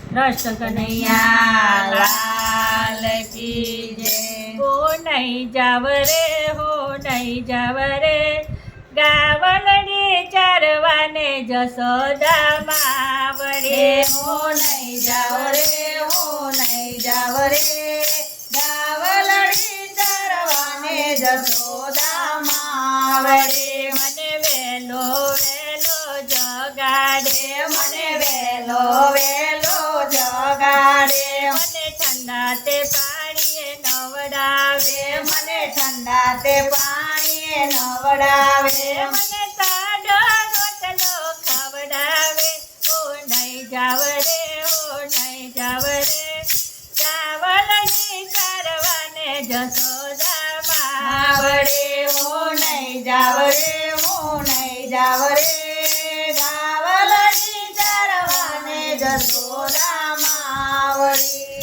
કૃષ્ણ કનૈયા લાલ કી જય। હો નહીં જાવ રે, હો નહીં જાવ રે, ગાવલડી ચરવાને જશોદા માં વડે। હો નહીં જાવ રે, હો નહીં જાવ રે, ગાવલડી ચરવાને જશોદા માં વડે। મને વેલો વેલો જગાડે, મને વેલો વેલો જગાડે, મને ઠંડા તે પાણીએ નવડાવે, મને ઠંડા તે પાણીએ નવડાવે, મને તાજો રોટલો ખવડાવે। હો નહીં જાવ રે, હો નહીં જાવ રે, ગાવલડી ચરવાને જશોદા માં વડે। હો નહીં જાવ રે, હો નહીં જાવ રે, ગાવલડી ચરવાને જશોદા